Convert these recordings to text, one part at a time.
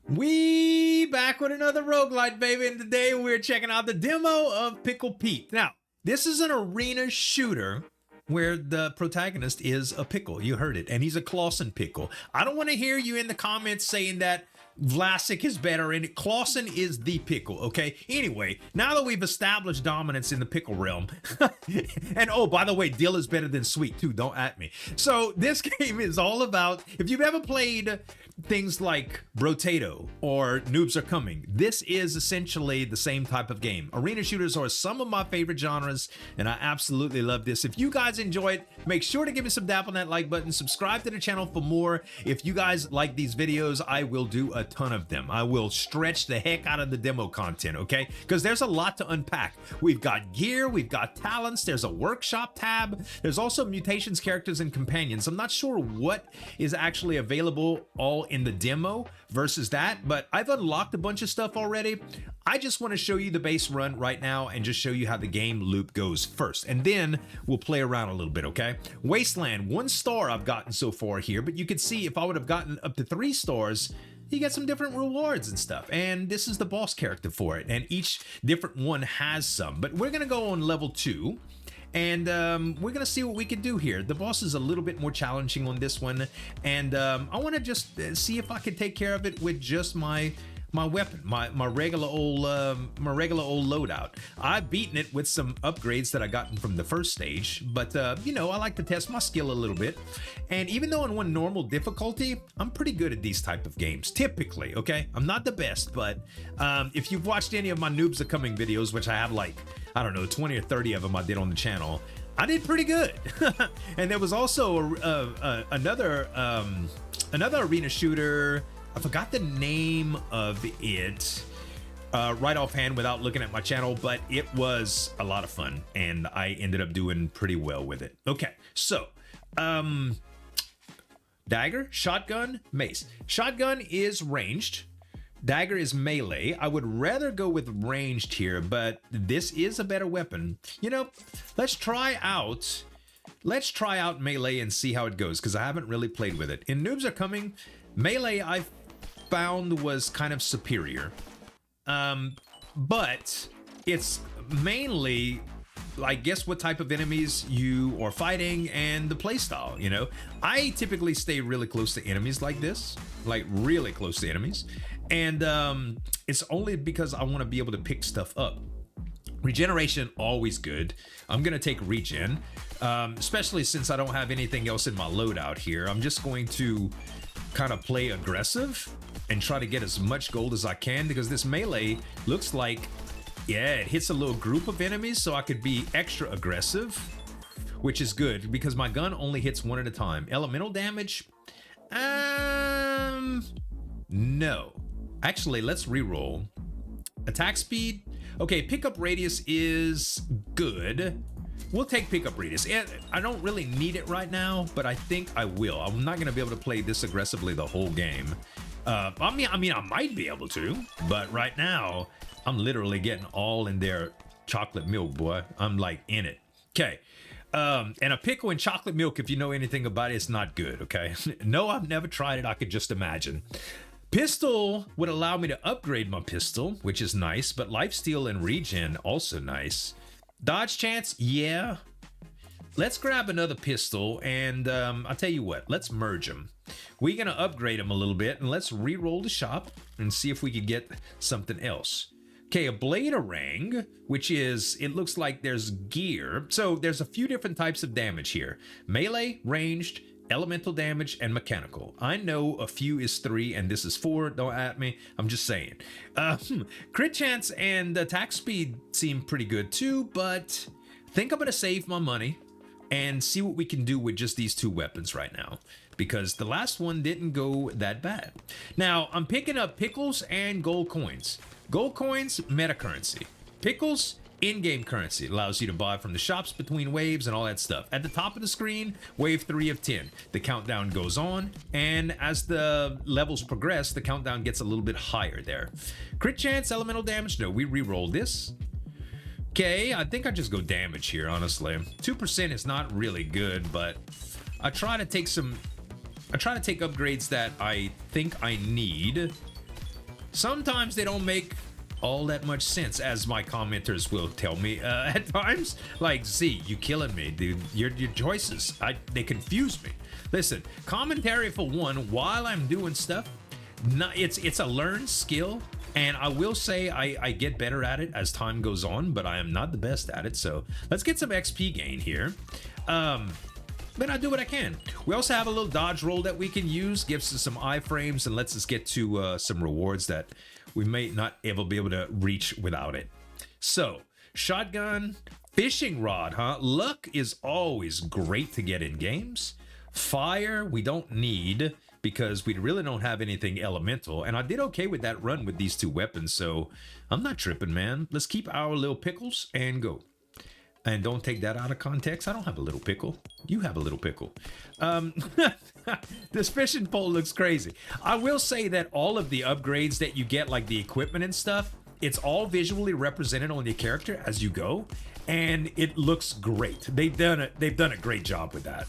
We back with another roguelite, baby, and today we're checking out the demo of Pickle Pete. Now, this is an arena shooter where the protagonist is a pickle. You heard it, and he's a Clawson pickle. I don't want to hear you in the comments saying that Vlasic is better and Clawson is the pickle, okay? Anyway, now that we've established dominance in the pickle realm, and oh, by the way, dill is better than sweet too, don't at me. So this game is all about, if you've ever played things like Brotato or Noobs Are Coming, this is essentially the same type of game. Arena shooters are some of my favorite genres, and I absolutely love this. If you guys enjoy it, make sure to give me some dap on that like button, subscribe to the channel for more. If you guys like these videos, I will do a ton of them. I will stretch the heck out of the demo content, okay? Because there's a lot to unpack. We've got gear, we've got talents, there's a workshop tab, there's also mutations, characters, and companions. I'm not sure what is actually available all in the demo versus that, but I've unlocked a bunch of stuff already. I just want to show you the base run right now and just show you how the game loop goes first, and then we'll play around a little bit, okay? Wasteland, 1 star I've gotten so far here, but you can see if I would have gotten up to 3 stars, you get some different rewards and stuff, and this is the boss character for it, and each different one has some. But we're gonna go on level 2, and we're gonna see what we can do here. The boss is a little bit more challenging on this one, and I want to just see if I can take care of it with just my weapon, my regular old loadout. I've beaten it with some upgrades that I gotten from the first stage, but you know, I like to test my skill a little bit. And even though on normal difficulty, I'm pretty good at these type of games, typically, okay? I'm not the best, but if you've watched any of my Noobs Are Coming videos, which I have like, I don't know, 20 or 30 of them I did on the channel, I did pretty good. And there was also another arena shooter, I forgot the name of it right offhand without looking at my channel, but it was a lot of fun and I ended up doing pretty well with it. Okay, so dagger, shotgun, mace. Shotgun is ranged. Dagger is melee. I would rather go with ranged here, but this is a better weapon. You know, let's try out melee and see how it goes, because I haven't really played with it. In Noobs Are Coming, melee I found was kind of superior, but it's mainly, I guess, what type of enemies you are fighting and the playstyle. You know, I typically stay really close to enemies like this, like really close to enemies, and it's only because I want to be able to pick stuff up. Regeneration, always good. I'm gonna take regen, especially since I don't have anything else in my loadout here. I'm just going to kind of play aggressive and try to get as much gold as I can, because this melee looks like, yeah, it hits a little group of enemies, so I could be extra aggressive, which is good because my gun only hits 1 at a time. Elemental damage, no. Actually, let's re-roll. Attack speed, okay, pickup radius is good. We'll take pickup radius. I don't really need it right now, but I think I will. I'm not gonna be able to play this aggressively the whole game. I mean, I might be able to, but right now, I'm literally getting all in their chocolate milk, boy. I'm like in it. Okay. And a pickle in chocolate milk, if you know anything about it, it's not good, okay? No, I've never tried it. I could just imagine. Pistol would allow me to upgrade my pistol, which is nice, but lifesteal and regen, also nice. Dodge chance, yeah. Let's grab another pistol, and I'll tell you what, let's merge them. We're gonna upgrade them a little bit, and let's re-roll the shop and see if we can get something else. Okay, a blade orang, which is, it looks like there's gear. So there's a few different types of damage here. Melee, ranged, elemental damage, and mechanical. I know a few is 3 and this is 4, don't at me, I'm just saying. Crit chance and attack speed seem pretty good too, but I think I'm gonna save my money and see what we can do with just these 2 weapons right now, because the last one didn't go that bad. Now, I'm picking up pickles and gold coins. Gold coins, meta currency. Pickles, in-game currency. It allows you to buy from the shops between waves and all that stuff. At the top of the screen, wave 3 of 10. The countdown goes on, and as the levels progress, the countdown gets a little bit higher there. Crit chance, elemental damage, no, we re-roll this. Okay, I think I just go damage here, honestly. 2% is not really good, but I try to take upgrades that I think I need sometimes they don't make all that much sense, as my commenters will tell me at times. Like, Z, you killing me, dude. Your choices, they confuse me. Listen, commentary for one, while I'm doing stuff, it's a learned skill, and I will say I get better at it as time goes on, but I am not the best at it. So let's get some XP gain here. But I do what I can. We also have a little dodge roll that we can use, gives us some iframes and lets us get to some rewards that we may not ever be able to reach without it. So, shotgun, fishing rod, huh? Luck is always great to get in games. Fire, we don't need because we really don't have anything elemental. And I did okay with that run with these two weapons, so I'm not tripping, man. Let's keep our little pickles and go. And don't take that out of context. I don't have a little pickle. You have a little pickle. This fishing pole looks crazy. I will say that all of the upgrades that you get, like the equipment and stuff, it's all visually represented on your character as you go, and it looks great. They've done a great job with that.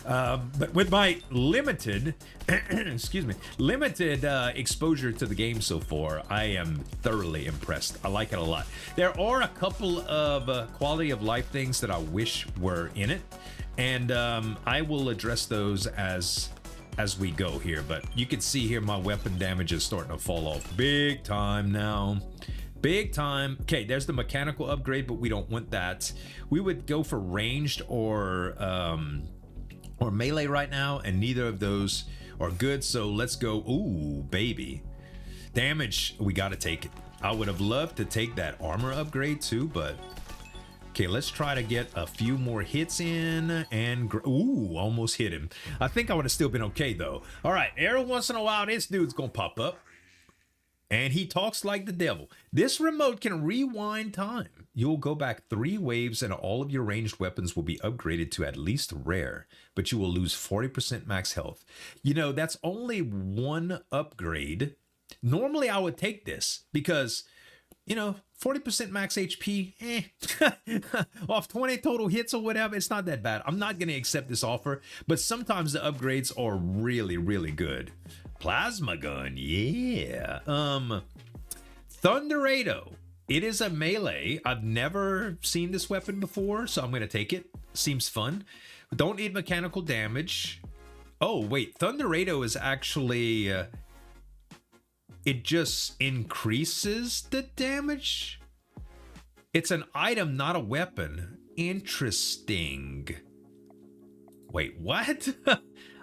But with my limited, excuse me, limited exposure to the game so far, I am thoroughly impressed. I like it a lot. There are a couple of quality of life things that I wish were in it, and I will address those as we go here. But you can see here my weapon damage is starting to fall off big time now. Big time. Okay, there's the mechanical upgrade, but we don't want that. We would go for ranged or melee right now, and neither of those are good, so let's go. Ooh, baby. Damage, we gotta take it. I would have loved to take that armor upgrade too, but okay, let's try to get a few more hits in, and ooh, almost hit him. I think I would have still been okay though. All right, every once in a while this dude's gonna pop up, and he talks like the devil. This remote can rewind time. You'll go back 3 waves and all of your ranged weapons will be upgraded to at least rare, but you will lose 40% max health. You know, that's only 1 upgrade. Normally I would take this because, you know, 40% max HP, off 20 total hits or whatever, it's not that bad. I'm not going to accept this offer, but sometimes the upgrades are really, really good. Plasma gun, yeah. Thunderado. It is a melee. I've never seen this weapon before, so I'm going to take it. Seems fun. Don't need mechanical damage. Oh, wait. Thunderado is actually... it just increases the damage? It's an item, not a weapon. Interesting. Wait, what?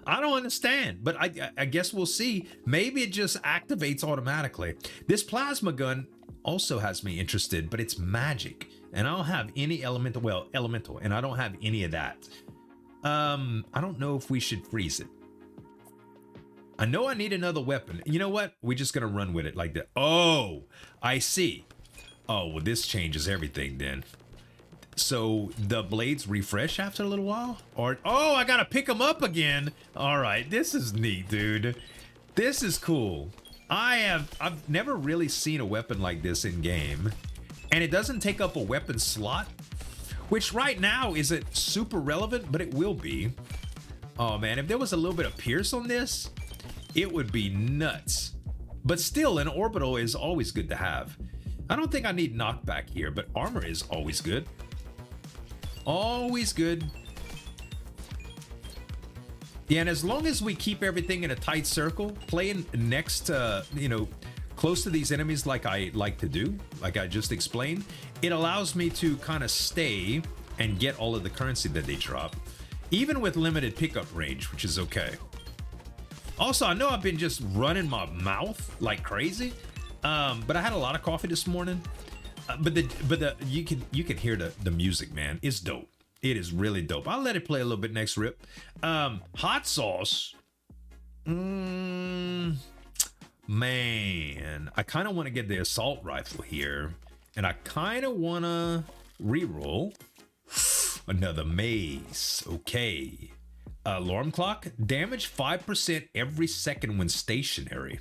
I don't understand, but I guess we'll see. Maybe it just activates automatically. This plasma gun also has me interested, but it's magic, and I don't have any elemental. Well, elemental, and I don't have any of that. I don't know if we should freeze it. I know I need another weapon. You know what? We're just gonna run with it like that. Oh, I see. Oh, well, this changes everything then. So the blades refresh after a little while? Or, oh, I gotta pick them up again. All right, this is neat, dude. This is cool. I've never really seen a weapon like this in game, and it doesn't take up a weapon slot, which right now isn't super relevant, but it will be. Oh man, if there was a little bit of pierce on this, it would be nuts. But still, an orbital is always good to have. I don't think I need knockback here, but armor is always good. Always good. Yeah, and as long as we keep everything in a tight circle, playing next to, you know, close to these enemies like I like to do, like I just explained, it allows me to kind of stay and get all of the currency that they drop, even with limited pickup range, which is okay. Also, I know I've been just running my mouth like crazy, but I had a lot of coffee this morning. But you can hear the music, man. It's dope. It is really dope. I'll let it play a little bit next rip. Hot sauce. Man, I kind of want to get the assault rifle here, and I kind of want to reroll another maze. Okay. Alarm clock. Damage 5% every second when stationary.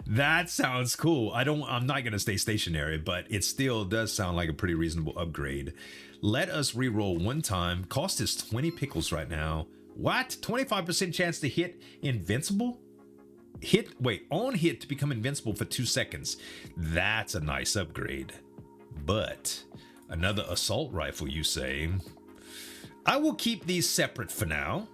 That sounds cool. I'm not gonna stay stationary, but it still does sound like a pretty reasonable upgrade. Let us reroll one time. Cost is 20 pickles right now. What? 25% chance to hit invincible? on hit to become invincible for 2 seconds. That's a nice upgrade. But another assault rifle, you say? I will keep these separate for now.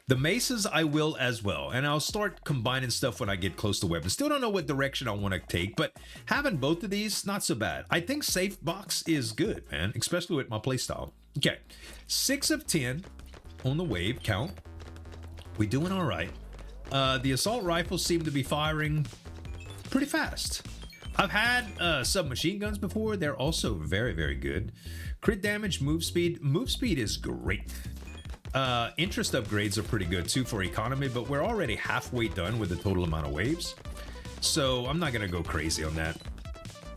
The maces I will as well, and I'll start combining stuff when I get close to weapons. Still don't know what direction I want to take, but having both of these, not so bad. I think safe box is good, man, especially with my playstyle. Okay, 6 of 10 on the wave count. We doing all right. The assault rifles seem to be firing pretty fast. I've had submachine guns before. They're also very, very good. Crit damage, move speed. Move speed is great. Interest upgrades are pretty good too for economy, but we're already halfway done with the total amount of waves. So I'm not going to go crazy on that.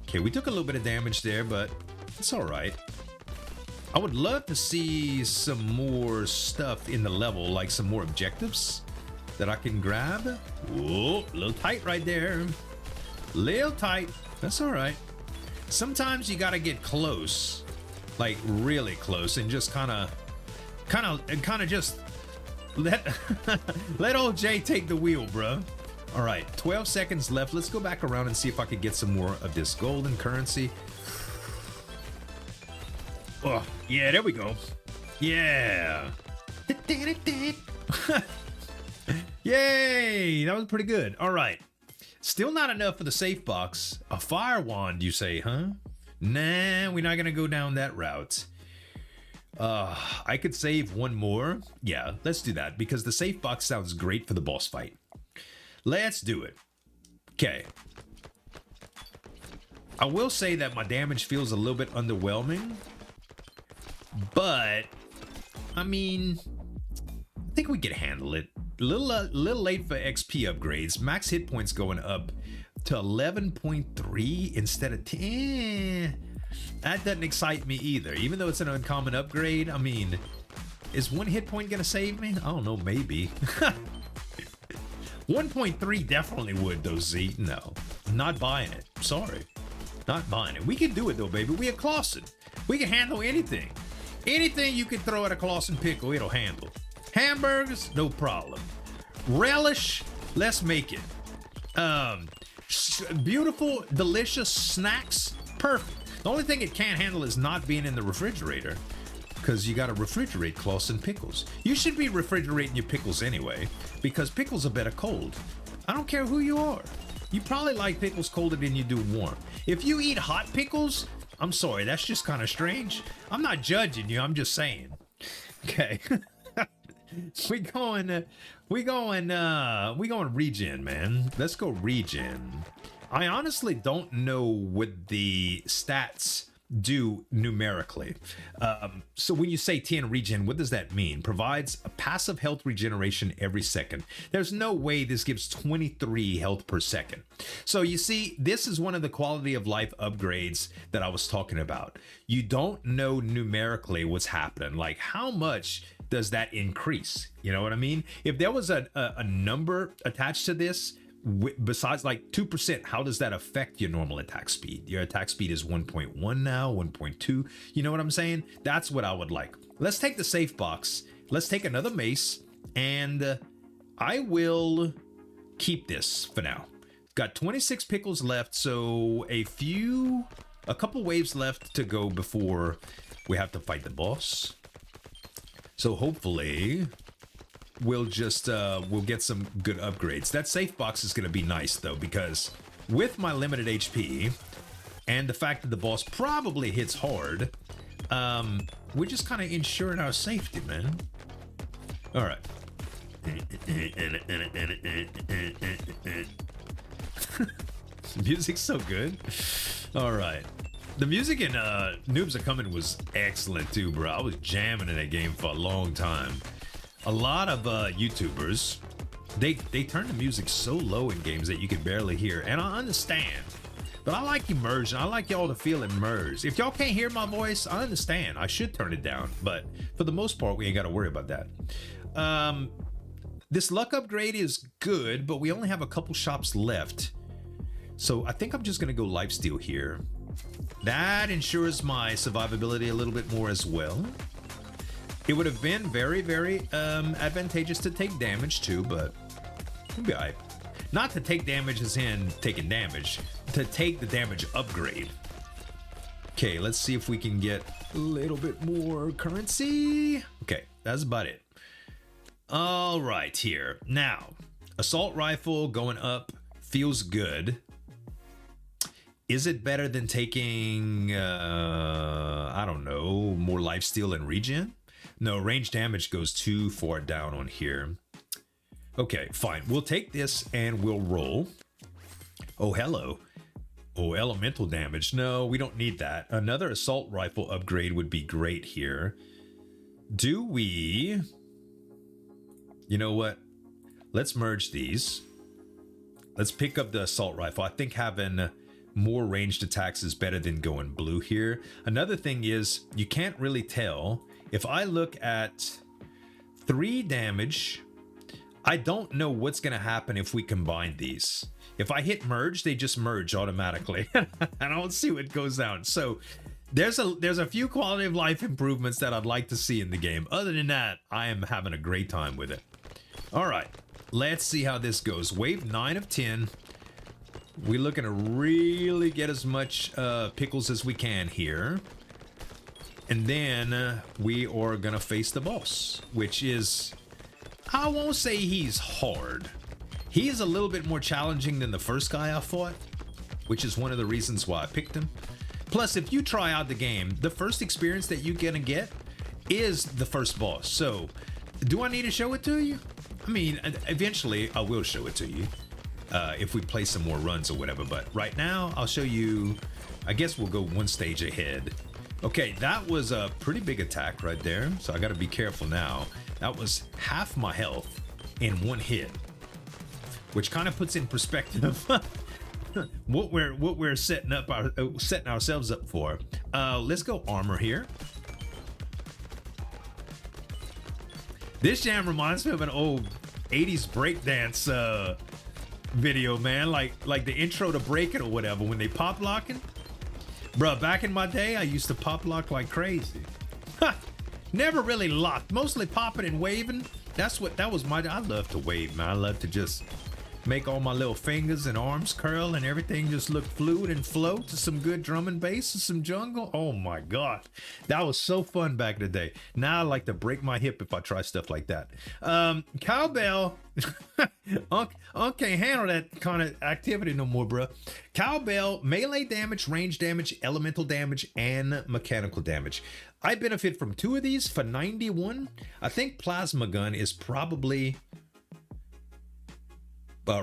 Okay, we took a little bit of damage there, but it's all right. I would love to see some more stuff in the level, like some more objectives that I can grab. Whoa, a little tight right there. Little tight. That's all right. Sometimes you got to get close, like really close, and just kind of just let old Jay take the wheel, bro. All right, 12 seconds left. Let's go back around and see if I could get some more of this golden currency. Oh, yeah, there we go. Yeah. Yay, that was pretty good. All right. Still not enough for the safe box. A fire wand, you say, huh? Nah, we're not going to go down that route. I could save one more. Yeah, let's do that because the safe box sounds great for the boss fight. Let's do it. Okay. I will say that my damage feels a little bit underwhelming, but I mean, I think we can handle it. A little late for XP upgrades. Max hit points going up to 11.3 instead of 10. That doesn't excite me either, even though it's an uncommon upgrade. I mean, is 1 hit point gonna save me? I don't know, maybe. 1.3 definitely would though, Z. No, not buying it. Sorry, not buying it. We can do it though, baby. We are Clawson. We can handle anything. Anything you can throw at a Clawson pickle, it'll handle. Hamburgers, no problem. Relish, let's make it. Beautiful, delicious snacks, perfect. The only thing it can't handle is not being in the refrigerator, because you got to refrigerate Clawson pickles. You should be refrigerating your pickles anyway, because pickles are better cold. I don't care who you are. You probably like pickles colder than you do warm. If you eat hot pickles, I'm sorry, that's just kind of strange. I'm not judging you, I'm just saying. Okay. we going regen, man. Let's go regen. I honestly don't know what the stats do numerically. So when you say 10 regen, what does that mean? Provides a passive health regeneration every second. There's no way this gives 23 health per second. So you see, this is one of the quality of life upgrades that I was talking about. You don't know numerically what's happening. Like, how much does that increase? You know what I mean? If there was a number attached to this, besides like 2%, how does that affect your normal attack speed? Your attack speed is 1.1 now, 1.2. You know what I'm saying? That's what I would like. Let's take the safe box. Let's take another mace, and I will keep this for now. Got 26 pickles left, so a couple waves left to go before we have to fight the boss. So hopefully we'll get some good upgrades. That safe box is going to be nice though, because with my limited HP and the fact that the boss probably hits hard, we're just kind of ensuring our safety, man. All right. Music's so good. All right. The music in Noobs Are Coming was excellent too, bro. I was jamming in that game for a long time. A lot of YouTubers, they turn the music so low in games that you can barely hear, and I understand. But I like immersion. I like y'all to feel immersed. If y'all can't hear my voice, I understand. I should turn it down, but for the most part, we ain't got to worry about that. This luck upgrade is good, but we only have a couple shops left. So I think I'm just going to go lifesteal here. That ensures my survivability a little bit more as well. It would have been very, very advantageous to take damage too, but we'll be all right. Not to take damage as in taking damage, to take the damage upgrade. Okay, let's see if we can get a little bit more currency. Okay, that's about it. All right, here. Now, assault rifle going up feels good. Is it better than taking, I don't know, more lifesteal and regen? No, range damage goes too far down on here. Okay, fine. We'll take this and we'll roll. Oh, hello. Oh, elemental damage. No, we don't need that. Another assault rifle upgrade would be great here. Do we... You know what? Let's merge these. Let's pick up the assault rifle. I think having more ranged attacks is better than going blue here. Another thing is you can't really tell. If I look at 3 damage, I don't know what's going to happen if we combine these. If I hit merge, they just merge automatically. I don't see what goes down. So there's a few quality of life improvements that I'd like to see in the game. Other than that, I am having a great time with it. All right, let's see how this goes. Wave 9 of 10. We're looking to really get as much pickles as we can here. And then we are going to face the boss, which is, I won't say he's hard. He is a little bit more challenging than the first guy I fought, which is one of the reasons why I picked him. Plus, if you try out the game, the first experience that you're going to get is the first boss. So, do I need to show it to you? I mean, eventually I will show it to you if we play some more runs or whatever. But right now, I'll show you, I guess we'll go one stage ahead. Okay, that was a pretty big attack right there. So I got to be careful now. That was half my health in one hit, which kind of puts in perspective what we're setting ourselves up for. Let's go armor here. This jam reminds me of an old 80s breakdance video, man. Like the intro to Break It or whatever, when they pop locking. Bruh, back in my day, I used to pop lock like crazy. Never really locked, mostly popping and waving. That was my, I love to wave, man. I love to just make all my little fingers and arms curl and everything just look fluid and float to some good drum and bass and some jungle. Oh my God. That was so fun back in the day. Now I like to break my hip if I try stuff like that. Cowbell. Unc can't handle that kind of activity no more, bro. Cowbell, melee damage, range damage, elemental damage, and mechanical damage. I benefit from 2 of these for 91. I think plasma gun is probably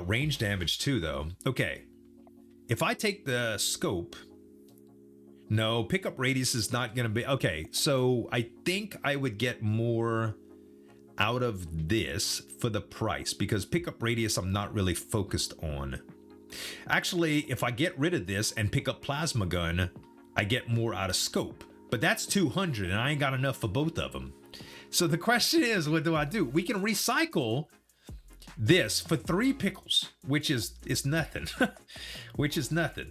range damage too, though. Okay, if I take the scope, no, pickup radius is not gonna be okay. So I think I would get more out of this for the price, because pickup radius I'm not really focused on. Actually, if I get rid of this and pick up plasma gun, I get more out of scope, but that's 200 and I ain't got enough for both of them. So the question is, what do? We can recycle this for 3 pickles, which is nothing. Which is nothing.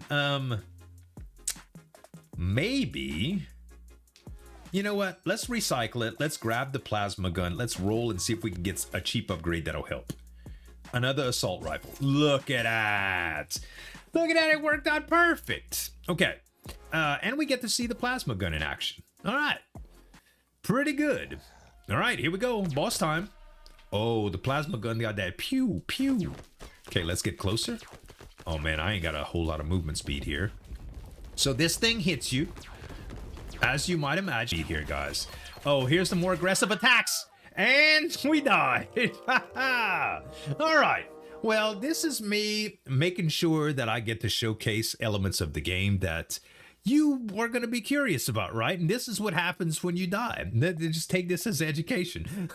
Maybe, you know what, let's recycle it. Let's grab the plasma gun. Let's roll and see if we can get a cheap upgrade that'll help. Another assault rifle. Look at that. Look at that, it worked out perfect. Okay, and we get to see the plasma gun in action. All right, pretty good. All right, here we go, boss time. Oh, the plasma gun got that pew, pew. Okay, let's get closer. Oh man, I ain't got a whole lot of movement speed here. So this thing hits you, as you might imagine here, guys. Oh, here's some more aggressive attacks. And we died. All right. Well, this is me making sure that I get to showcase elements of the game that you are going to be curious about, right? And this is what happens when you die. Just take this as education.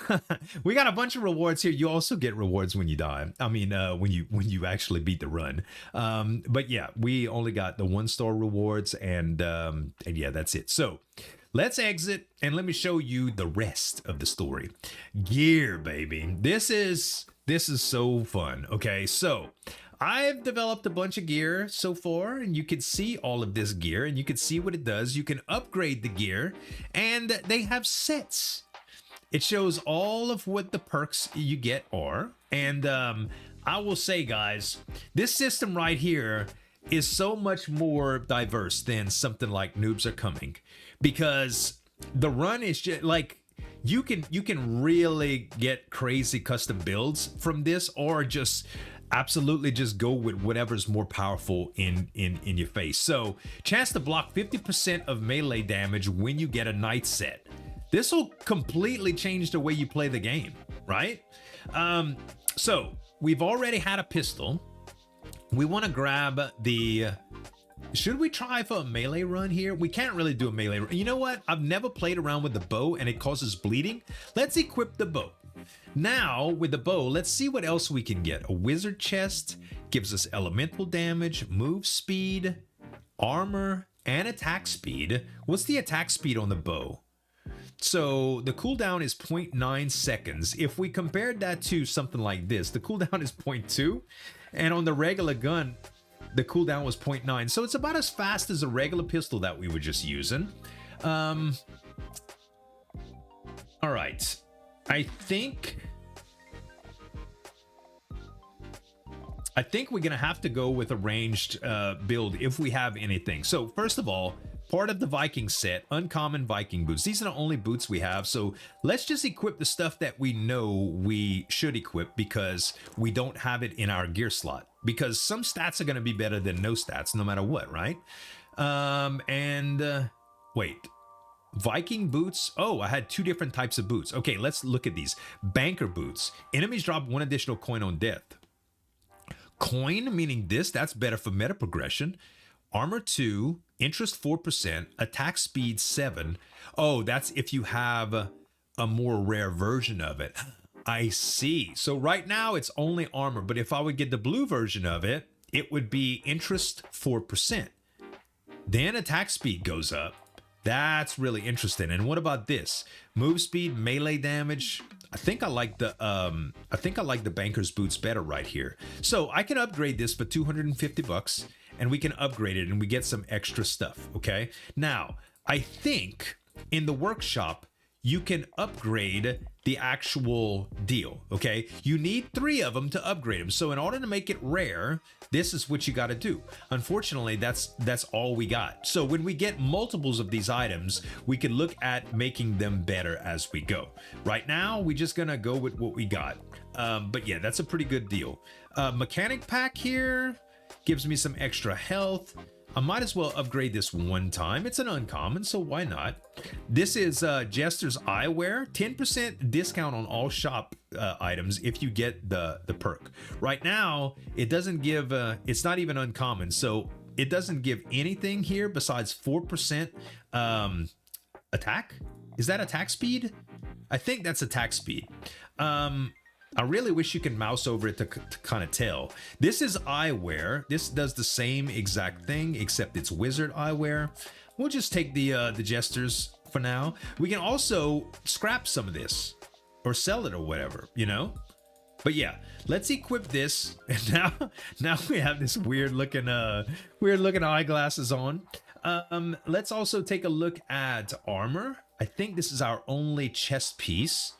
We got a bunch of rewards here. You also get rewards when you die. I mean, when you actually beat the run. But yeah, we only got the 1-star rewards, and yeah, that's it. So let's exit and let me show you the rest of the story. Gear, baby. This is so fun. Okay, so I've developed a bunch of gear so far, and you can see all of this gear and you can see what it does. You can upgrade the gear, and they have sets. It shows all of what the perks you get are, and I will say, guys, this system right here is so much more diverse than something like Noobs Are Coming, because the run is just like, you can really get crazy custom builds from this, or just absolutely just go with whatever's more powerful in your face. So chance to block 50% of melee damage when you get a knight set. This will completely change the way you play the game, right? So we've already had a pistol. We want to grab the... Should we try for a melee run here? We can't really do a melee run. You know what? I've never played around with the bow and it causes bleeding. Let's equip the bow. Now, with the bow, let's see what else we can get. A wizard chest gives us elemental damage, move speed, armor, and attack speed. What's the attack speed on the bow? So the cooldown is 0.9 seconds. If we compared that to something like this, the cooldown is 0.2. And on the regular gun, the cooldown was 0.9. So it's about as fast as a regular pistol that we were just using. All right. I think we're going to have to go with a ranged build if we have anything. So first of all, part of the Viking set, uncommon Viking boots. These are the only boots we have. So let's just equip the stuff that we know we should equip because we don't have it in our gear slot. Because some stats are going to be better than no stats no matter what, right? Wait. Viking boots. Oh, I had two different types of boots. Okay, let's look at these. Banker boots. Enemies drop 1 additional coin on death. Coin, meaning this, that's better for meta progression. Armor 2, interest 4%, attack speed 7. Oh, that's if you have a more rare version of it. I see. So right now it's only armor, but if I would get the blue version of it, it would be interest 4%. Then attack speed goes up. That's really interesting. And what about this? Move speed, melee damage. I think I like the banker's boots better right here. So I can upgrade this for 250 bucks and we can upgrade it and we get some extra stuff, okay? Now, I think in the workshop, you can upgrade the actual deal, okay? You need 3 of them to upgrade them. So in order to make it rare, this is what you got to do. Unfortunately, that's all we got. So when we get multiples of these items, we can look at making them better as we go. Right now, we're just gonna go with what we got. But yeah, that's a pretty good deal. Mechanic pack here gives me some extra health. I might as well upgrade this one time. It's an uncommon, so why not? This is Jester's Eyewear. 10% discount on all shop items if you get the perk. Right now, it doesn't give, it's not even uncommon, so it doesn't give anything here besides 4% attack. Is that attack speed? I think that's attack speed. I really wish you could mouse over it to kind of tell. This is eyewear. This does the same exact thing, except it's wizard eyewear. We'll just take the jesters for now. We can also scrap some of this or sell it or whatever, you know? But yeah, let's equip this. And now we have this weird looking eyeglasses on. Let's also take a look at armor. I think this is our only chest piece.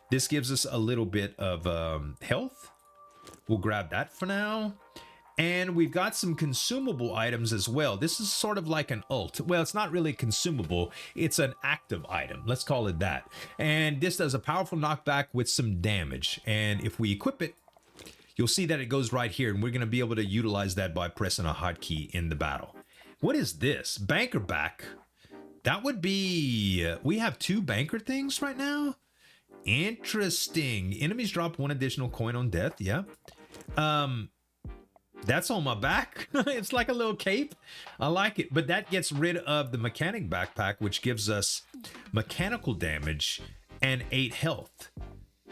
This gives us a little bit of health. We'll grab that for now. And we've got some consumable items as well. This is sort of like an ult. Well, it's not really consumable. It's an active item. Let's call it that. And this does a powerful knockback with some damage. And if we equip it, you'll see that it goes right here. And we're going to be able to utilize that by pressing a hotkey in the battle. What is this? Banker back. That would be... we have 2 banker things right now? Interesting. Enemies drop 1 additional coin on death. Yeah. That's on my back. It's like a little cape. I like it. But that gets rid of the mechanic backpack, which gives us mechanical damage and 8 health.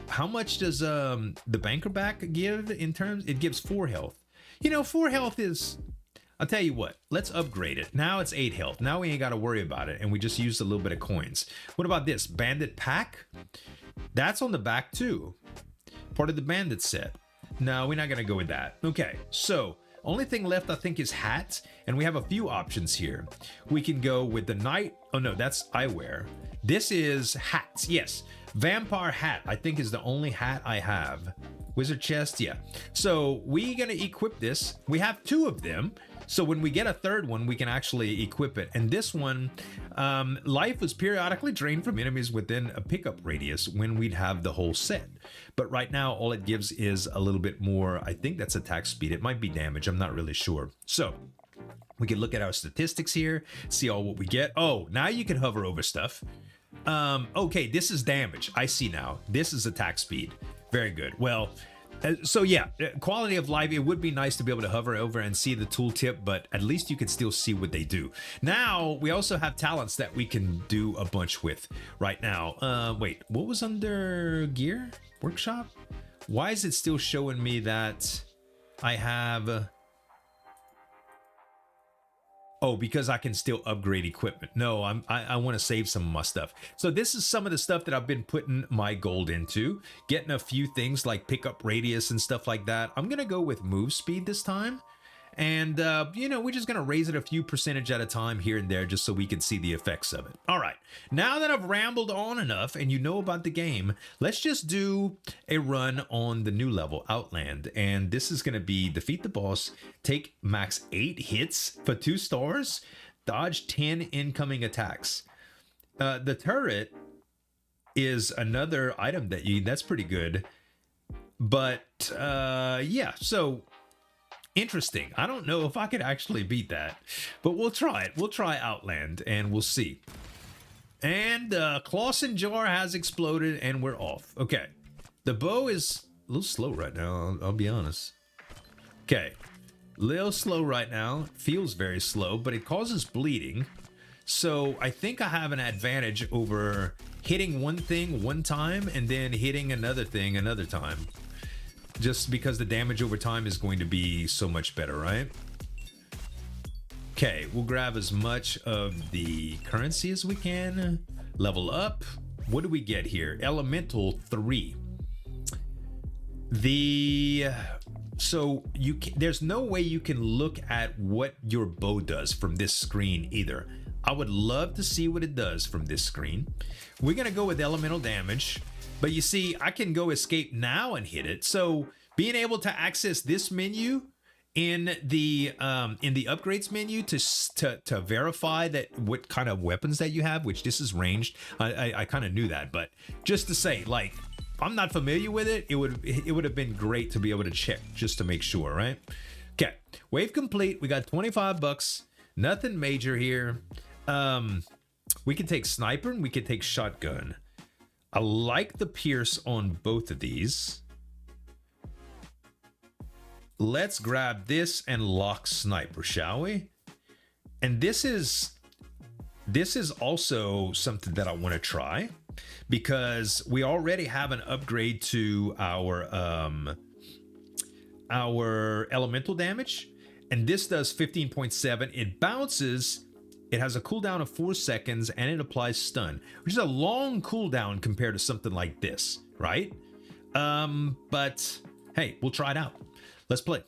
How much does the banker back give in terms? It gives 4 health. You know, 4 health is... I'll tell you what, let's upgrade it. Now it's 8 health. Now we ain't got to worry about it. And we just used a little bit of coins. What about this? Bandit pack? That's on the back too. Part of the bandit set. No, we're not going to go with that. Okay, so only thing left I think is hat. And we have a few options here. We can go with the knight Oh no, that's eyewear. This is hats. Yes, vampire hat, I think, is the only hat I have. Wizard chest, yeah. So we're gonna equip this. We have 2 of them. So when we get a 3rd one, we can actually equip it. And this one, life was periodically drained from enemies within a pickup radius when we'd have the whole set. But right now, all it gives is a little bit more. I think that's attack speed. It might be damage. I'm not really sure. So we can look at our statistics here, see all what we get. Oh, now you can hover over stuff. Okay, this is damage. I see now. This is attack speed. Very good. Well, so yeah, quality of life, it would be nice to be able to hover over and see the tooltip, but at least you can still see what they do. Now, we also have talents that we can do a bunch with right now. Wait, what was under gear? Workshop? Why is it still showing me that I have... Oh, because I can still upgrade equipment. No, I want to save some of my stuff. So this is some of the stuff that I've been putting my gold into. Getting a few things like pickup radius and stuff like that. I'm going to go with move speed this time. And, you know, we're just going to raise it a few percentage at a time here and there just so we can see the effects of it. All right. Now that I've rambled on enough and you know about the game, let's just do a run on the new level, Outland. And this is going to be defeat the boss, take max 8 hits for 2 stars, dodge 10 incoming attacks. The turret is another item that's pretty good. But, yeah, so... interesting. I don't know if I could actually beat that, but we'll try it. We'll try Outland and we'll see. And Clawson jar has exploded and we're off. Okay. The bow is a little slow right now. I'll be honest. Okay. Little slow right now. Feels very slow, but it causes bleeding. So I think I have an advantage over hitting one thing one time and then hitting another thing another time. Just because the damage over time is going to be so much better, right? Okay, we'll grab as much of the currency as we can. Level up. What do we get here? Elemental 3. So there's no way you can look at what your bow does from this screen either. I would love to see what it does from this screen. We're gonna go with elemental damage. But you see, I can go escape now and hit it. So being able to access this menu in the upgrades menu to verify that what kind of weapons that you have, which this is ranged. I kind of knew that, but just to say, like, I'm not familiar with it. It would have been great to be able to check just to make sure, right? Okay, wave complete. We got 25 bucks. Nothing major here. We can take sniper and we can take shotgun. I like the pierce on both of these. Let's grab this and lock sniper, shall we? And this is also something that I want to try because we already have an upgrade to our elemental damage, and this does 15.7. It bounces. It has a cooldown of 4 seconds and it applies stun, which is a long cooldown compared to something like this, right? But hey, we'll try it out. Let's play.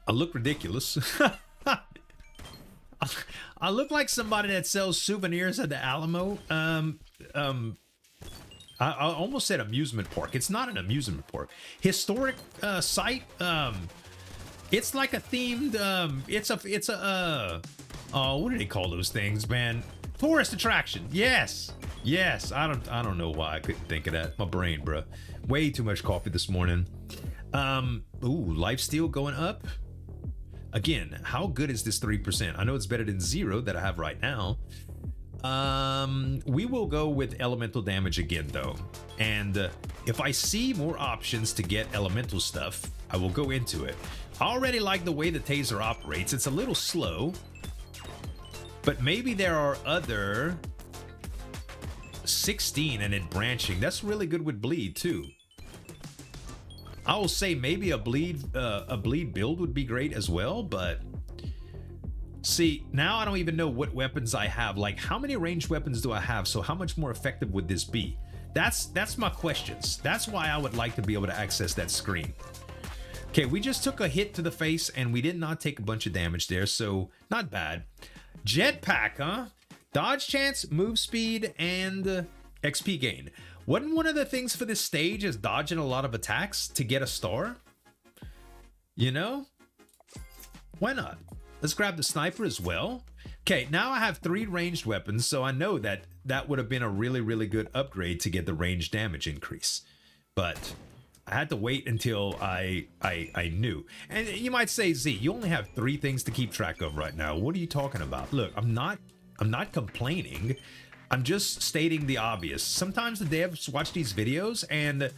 I look ridiculous. I look like somebody that sells souvenirs at the Alamo. I almost said amusement park. It's not an amusement park. Historic site. It's like a themed. It's a. Oh, what do they call those things, man? Tourist attraction. Yes. I don't know why I couldn't think of that. My brain, bro. Way too much coffee this morning. Ooh, lifesteal going up. Again, how good is this 3%? I know it's better than 0 that I have right now. We will go with elemental damage again, though. And if I see more options to get elemental stuff, I will go into it. I already like the way the taser operates. It's a little slow. But maybe there are other 16 and it branching. That's really good with bleed too. I will say maybe a bleed build would be great as well, but see, now I don't even know what weapons I have. Like, how many ranged weapons do I have? So how much more effective would this be? That's my questions. That's why I would like to be able to access that screen. Okay, we just took a hit to the face and we did not take a bunch of damage there, so not bad. Jetpack, huh? Dodge chance, move speed, and XP gain. Wasn't one of the things for this stage is dodging a lot of attacks to get a star? You know? Why not? Let's grab the sniper as well. Okay, now I have 3 ranged weapons, so I know that that would have been a really, really good upgrade to get the range damage increase. But I had to wait until I knew. And you might say, Z, you only have 3 things to keep track of right now. What are you talking about? Look, I'm not complaining. I'm just stating the obvious. Sometimes the devs watch these videos and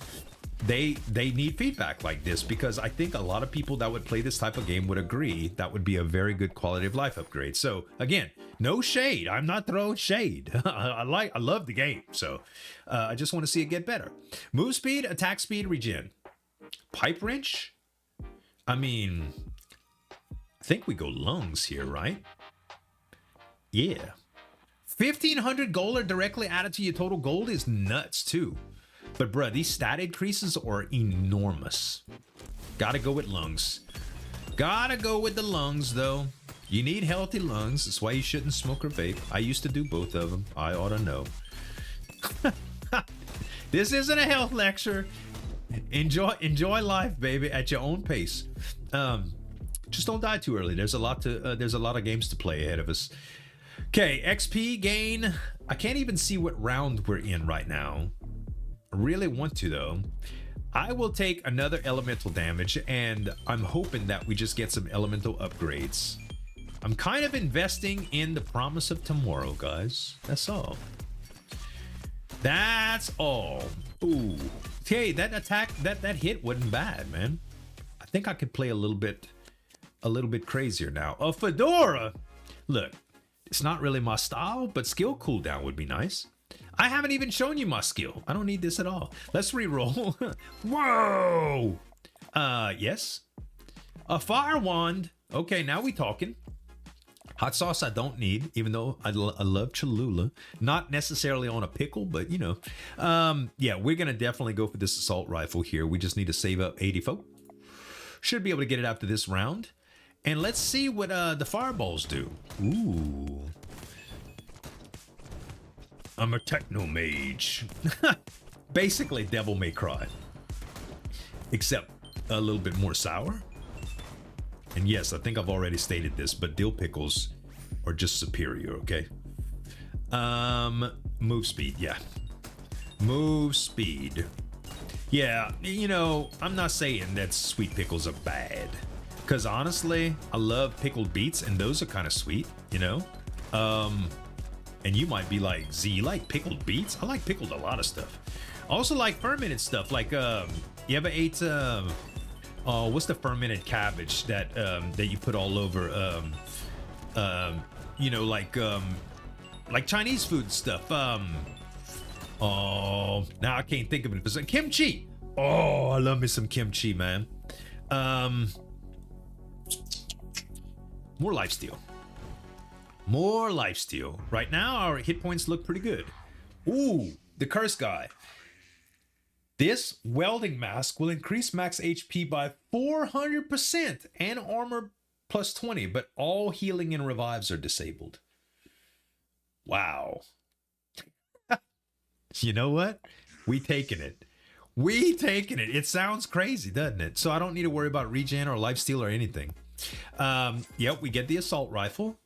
they need feedback like this, because I think a lot of people that would play this type of game would agree that would be a very good quality of life upgrade. So again, no shade. I'm not throwing shade. I love the game. So I just want to see it get better. Move speed, attack speed, regen. Pipe wrench. I mean, I think we go lungs here, right? Yeah. 1,500 gold are directly added to your total gold is nuts too. But bruh, these stat increases are enormous. Gotta go with lungs. Gotta go with the lungs though. You need healthy lungs. That's why you shouldn't smoke or vape. I used to do both of them. I ought to know. This isn't a health lecture. Enjoy life, baby, at your own pace. Just don't die too early. There's a lot of games to play ahead of us. Okay, XP gain. I can't even see what round we're in right now. I really want to though. I will take another elemental damage, and I'm hoping that we just get some elemental upgrades. I'm kind of investing in the promise of tomorrow, guys. That's all. That's all. Ooh. Okay, that attack, that hit wasn't bad, man. I think I could play a little bit crazier now. A fedora. Look, it's not really my style, but skill cooldown would be nice. I haven't even shown you my skill. I don't need this at all. Let's re-roll. Whoa! Yes. A fire wand. Okay, now we talking. Hot sauce I don't need, even though I love Cholula. Not necessarily on a pickle, but you know. Yeah, we're going to definitely go for this assault rifle here. We just need to save up 84. Should be able to get it after this round. And let's see what the fireballs do. Ooh. I'm a techno mage. Basically Devil May Cry. Except a little bit more sour. And yes, I think I've already stated this, but dill pickles are just superior, okay? Move speed, yeah. Move speed. Yeah, you know, I'm not saying that sweet pickles are bad. Because honestly, I love pickled beets, and those are kind of sweet, you know? And you might be like, Z, you like pickled beets? I like pickled a lot of stuff. I also like fermented stuff, like, you ever ate, what's the fermented cabbage that you put all over, you know, like Chinese food stuff. Oh, now I can't think of it. It's like kimchi. Oh, I love me some kimchi, man. More lifesteal. More lifesteal. Right now, our hit points look pretty good. Ooh, the curse guy. This welding mask will increase max HP by 400% and armor plus 20, but all healing and revives are disabled. Wow. You know what? We taking it. We taking it. It sounds crazy, doesn't it? So I don't need to worry about regen or lifesteal or anything. Yep, we get the assault rifle.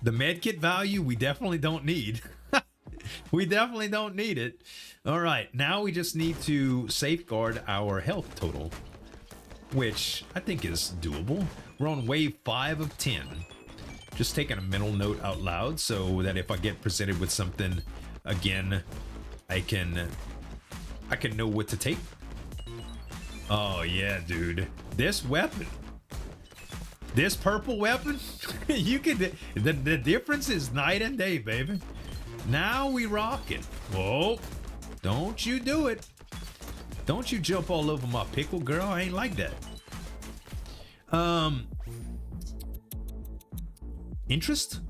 The medkit value, we definitely don't need. We definitely don't need it. All right, now we just need to safeguard our health total, which I think is doable. We're on wave 5 of 10. Just taking a mental note out loud so that if I get presented with something again, I can know what to take. Oh yeah, dude. This weapon. This purple weapon, you could, the difference is night and day, baby. Now we rockin'. Whoa, don't you do it. Don't you jump all over my pickle, girl. I ain't like that. Interest.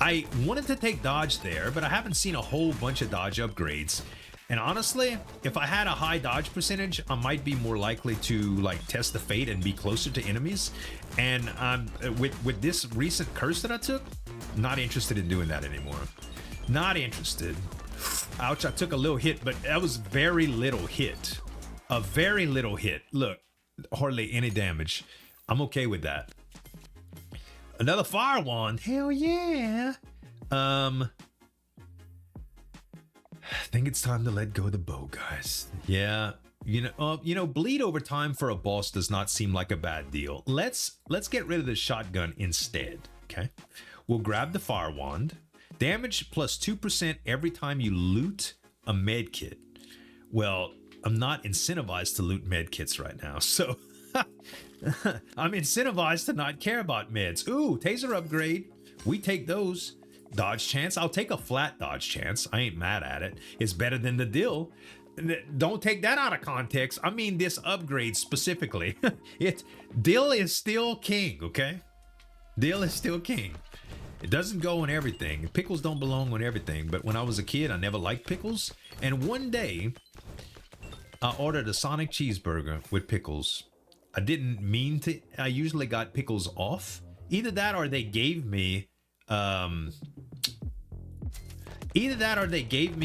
I wanted to take dodge there, but I haven't seen a whole bunch of dodge upgrades. And honestly, if I had a high dodge percentage, I might be more likely to like test the fate and be closer to enemies. And with this recent curse that I took, not interested in doing that anymore. Not interested. Ouch, I took a little hit, but that was very little hit. A very little hit. Look, hardly any damage. I'm okay with that. Another fire wand. Hell yeah. I think it's time to let go of the bow, guys. Yeah, you know, bleed over time for a boss does not seem like a bad deal. Let's get rid of the shotgun instead. Okay, we'll grab the fire wand. Damage plus 2% every time you loot a med kit. Well, I'm not incentivized to loot med kits right now, so I'm incentivized to not care about meds. Ooh, taser upgrade. We take those. Dodge chance. I'll take a flat dodge chance. I ain't mad at it. It's better than the dill. Don't take that out of context. I mean this upgrade specifically. Dill is still king, okay? Dill is still king. It doesn't go on everything. Pickles don't belong on everything. But when I was a kid, I never liked pickles. And one day, I ordered a Sonic cheeseburger with pickles. I didn't mean to. I usually got pickles off. Either that or they gave me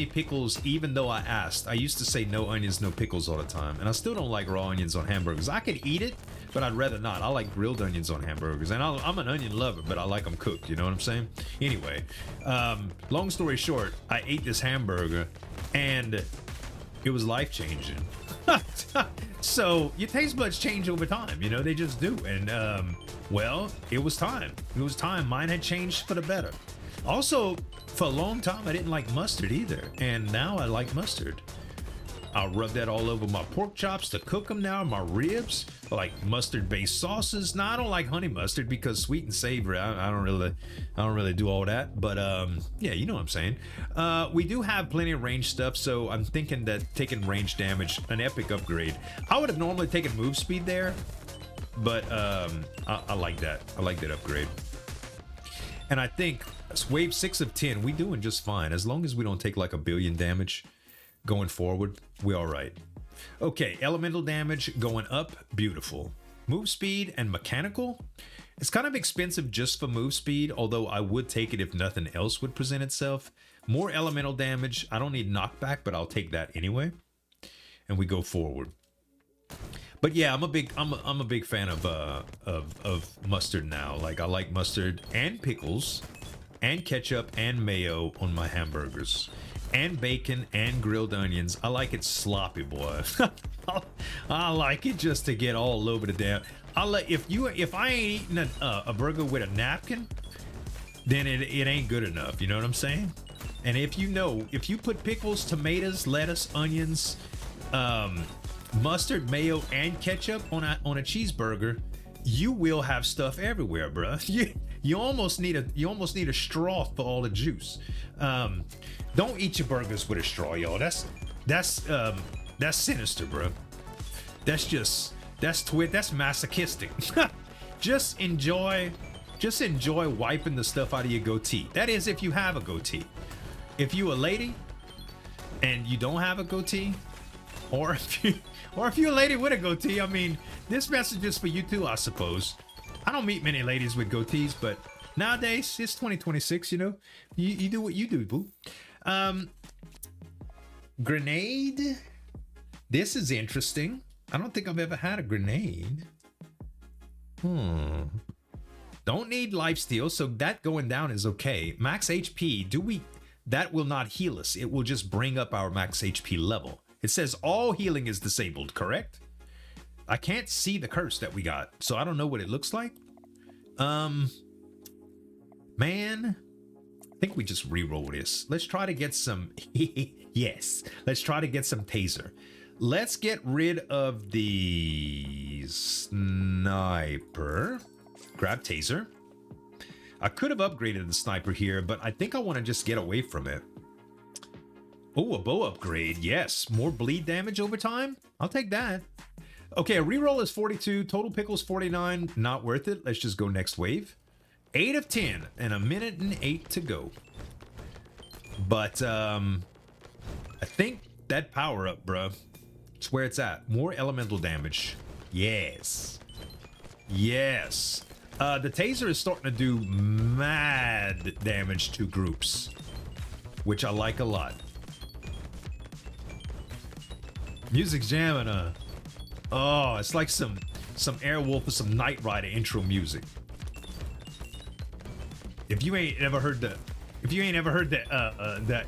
pickles even though I asked. I used to say no onions, no pickles all the time, and I still don't like raw onions on hamburgers. I could eat it, but I'd rather not. I like grilled onions on hamburgers, and I'm an onion lover, but I like them cooked, you know what I'm saying? Anyway, long story short, I ate this hamburger and it was life-changing. So your taste buds change over time, you know, they just do. And well, it was time. It was time. Mine had changed for the better. Also, for a long time, I didn't like mustard either, and now I like mustard. I'll rub that all over my pork chops to cook them now, my ribs. I like mustard-based sauces. Now, I don't like honey mustard because sweet and savory, I don't really do all that. But yeah, you know what I'm saying. We do have plenty of range stuff, so I'm thinking that taking range damage, an epic upgrade. I would have normally taken move speed there, but I like that. I like that upgrade. And I think wave 6 of 10, we doing just fine. As long as we don't take like 1 billion damage going forward, we all right. Okay, elemental damage going up, beautiful. Move speed and mechanical. It's kind of expensive just for move speed, although I would take it if nothing else would present itself. More elemental damage. I don't need knockback, but I'll take that anyway. And we go forward. But yeah, I'm a big fan of mustard now. Like, I like mustard and pickles and ketchup and mayo on my hamburgers, and bacon and grilled onions. I like it sloppy, boy. I like it just to get all over the damn. If I ain't eating a burger with a napkin, then it ain't good enough. You know what I'm saying? And if you put pickles, tomatoes, lettuce, onions, mustard, mayo, and ketchup on a cheeseburger, you will have stuff everywhere, bro. You almost need a straw for all the juice. Don't eat your burgers with a straw, y'all. That's sinister, bro. That's masochistic. Just enjoy wiping the stuff out of your goatee. That is, if you have a goatee. If you a lady and you don't have a goatee, or if you're a lady with a goatee, I mean, this message is for you too, I suppose. I don't meet many ladies with goatees, but nowadays it's 2026, you know. You do what you do, boo. Grenade. This is interesting. I don't think I've ever had a grenade. Don't need lifesteal, so that going down is okay. Max HP, that will not heal us. It will just bring up our max HP level. It says all healing is disabled, correct? I can't see the curse that we got, so I don't know what it looks like. Man, I think we just re-roll this. Let's try to get some, yes, let's try to get some taser. Let's get rid of the sniper. Grab taser. I could have upgraded the sniper here, but I think I want to just get away from it. Oh, a bow upgrade. Yes, more bleed damage over time. I'll take that. Okay, a reroll is 42. Total pickles 49. Not worth it. Let's just go next wave. 8 of 10 and 1 minute and 8 to go. But I think that power up, bruh. It's where it's at. More elemental damage. Yes. Yes. The taser is starting to do mad damage to groups, which I like a lot. Music's jamming, oh, it's like some Airwolf or some Knight Rider intro music. If you ain't ever heard the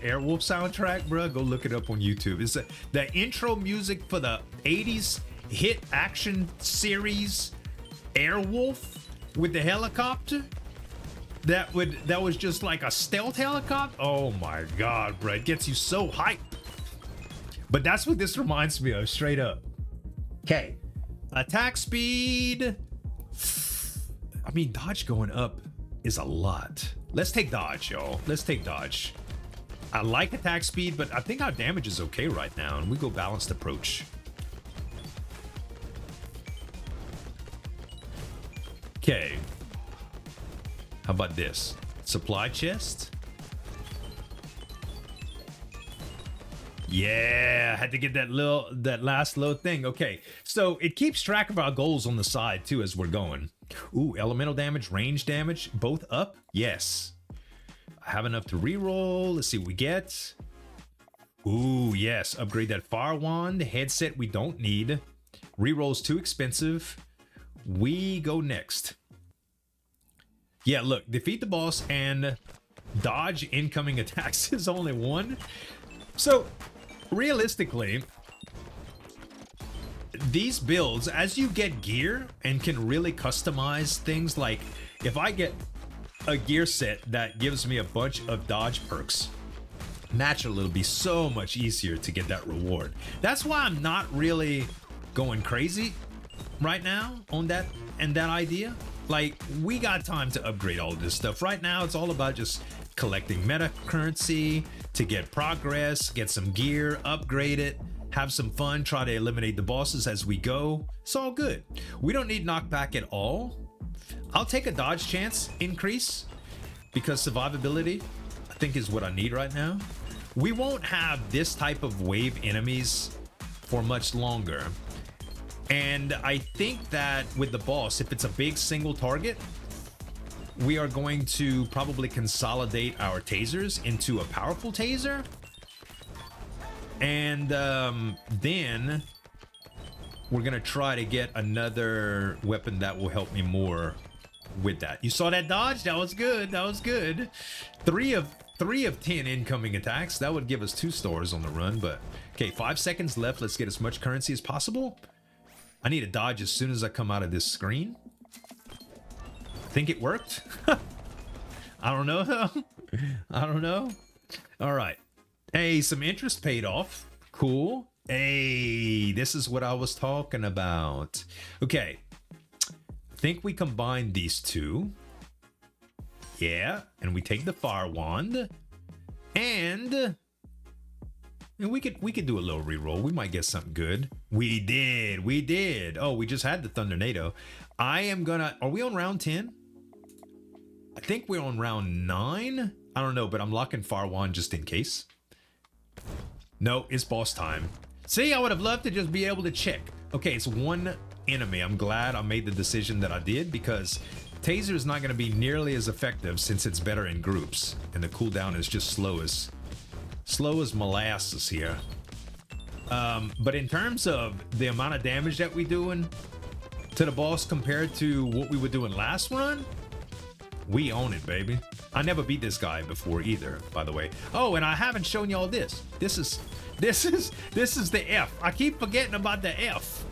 Airwolf soundtrack, bro, go look it up on YouTube. It's the intro music for the 80s hit action series Airwolf with the helicopter. That was just like a stealth helicopter. Oh my god, bro, it gets you so hyped. But that's what this reminds me of, straight up. Okay, attack speed. I mean, dodge going up is a lot. Let's take dodge, y'all. Let's take dodge. I like attack speed, but I think our damage is okay right now, and we go balanced approach. Okay. How about this? Supply chest. Yeah, I had to get that last little thing. Okay, so it keeps track of our goals on the side too as we're going. Ooh, elemental damage, range damage, both up. Yes. I have enough to reroll. Let's see what we get. Ooh, yes. Upgrade that fire wand. Headset we don't need. Reroll's too expensive. We go next. Yeah, look, defeat the boss and dodge incoming attacks is only one. So realistically, these builds, as you get gear and can really customize things, like if I get a gear set that gives me a bunch of dodge perks, naturally it'll be so much easier to get that reward. That's why I'm not really going crazy right now on that and that idea. Like, we got time to upgrade all of this stuff. Right now it's all about just collecting meta currency to get progress, get some gear, upgrade it, have some fun, try to eliminate the bosses as we go. It's all good. We don't need knockback at all. I'll take a dodge chance increase because survivability, I think, is what I need right now. We won't have this type of wave enemies for much longer. And I think that with the boss, if it's a big single target, we are going to probably consolidate our tasers into a powerful taser. And then we're going to try to get another weapon that will help me more with that. You saw that dodge? That was good. That was good. 3 of 10 incoming attacks. That would give us 2 stars on the run. But okay, 5 seconds left. Let's get as much currency as possible. I need to dodge as soon as I come out of this screen. Think it worked? I don't know though. I don't know. All right. Hey, some interest paid off. Cool. Hey, this is what I was talking about. Okay. I think we combine these two. Yeah. And we take the fire wand. And we could do a little reroll. We might get something good. We did. Oh, we just had the Thunderado. Are we on round 10? I think we're on round 9. I don't know, but I'm locking fire wand just in case. No, it's boss time. See, I would have loved to just be able to check. Okay, it's one enemy. I'm glad I made the decision that I did, because taser is not going to be nearly as effective since it's better in groups, and the cooldown is just slow as molasses here. But in terms of the amount of damage that we're doing to the boss compared to what we were doing last run, we own it, baby. I never beat this guy before either, by the way. Oh, and I haven't shown y'all this. This is the F. I keep forgetting about the F.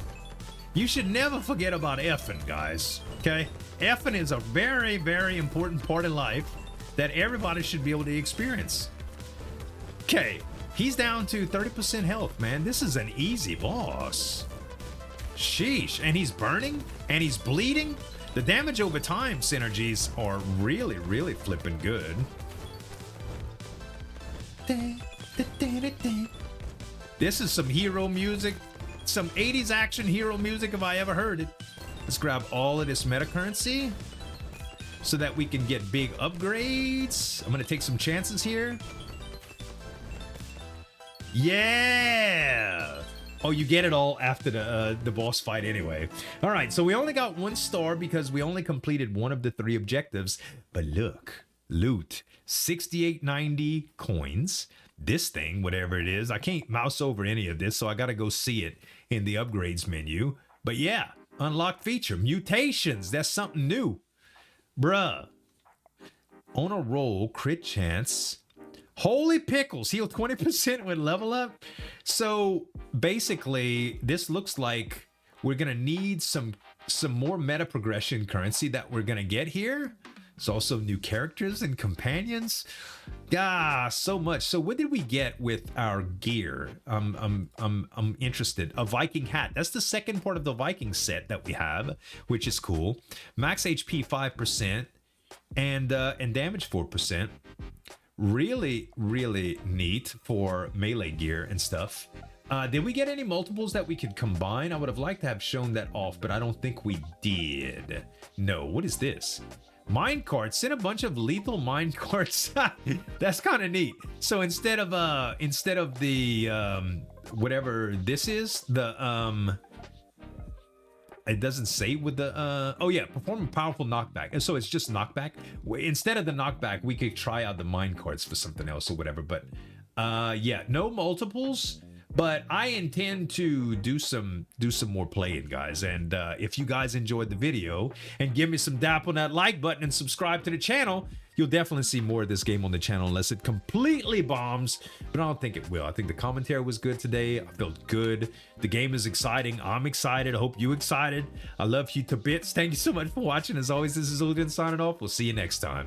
You should never forget about effing, guys. Okay? Effing is a very, very important part of life that everybody should be able to experience. Okay, he's down to 30% health, man. This is an easy boss. Sheesh. And he's burning and he's bleeding. The damage over time synergies are really, really flipping good. This is some hero music. Some 80s action hero music if I ever heard it. Let's grab all of this meta currency so that we can get big upgrades. I'm going to take some chances here. Yeah. Oh, you get it all after the boss fight anyway. All right, so we only got 1 star because we only completed one of the 3 objectives. But look, loot, 6890 coins. This thing, whatever it is, I can't mouse over any of this, so I gotta go see it in the upgrades menu. But yeah, unlocked feature, mutations. That's something new. Bruh. On a roll, crit chance. Holy pickles, heal 20% with level up. So basically, this looks like we're gonna need some more meta progression currency that we're gonna get here. There's also new characters and companions. So much. So what did we get with our gear? I'm interested. A Viking hat. That's the second part of the Viking set that we have, which is cool. Max HP 5% and damage 4%. Really, really neat for melee gear and stuff. Did we get any multiples that we could combine? I would have liked to have shown that off, but I don't think we did. No, what is this? Mine carts. Send a bunch of lethal mine carts. That's kind of neat. So instead of the whatever this is, the it doesn't say with the oh yeah, perform a powerful knockback. And so it's just knockback. Instead of the knockback, we could try out the mine carts for something else or whatever. But yeah, no multiples. But I intend to do some more playing, guys. And if you guys enjoyed the video and give me some dap on that like button and subscribe to the channel, you'll definitely see more of this game on the channel unless it completely bombs. But I don't think it will. I think the commentary was good today. I felt good. The game is exciting. I'm excited. I hope you're excited. I love you to bits. Thank you so much for watching. As always, this is Odin signing off. We'll see you next time.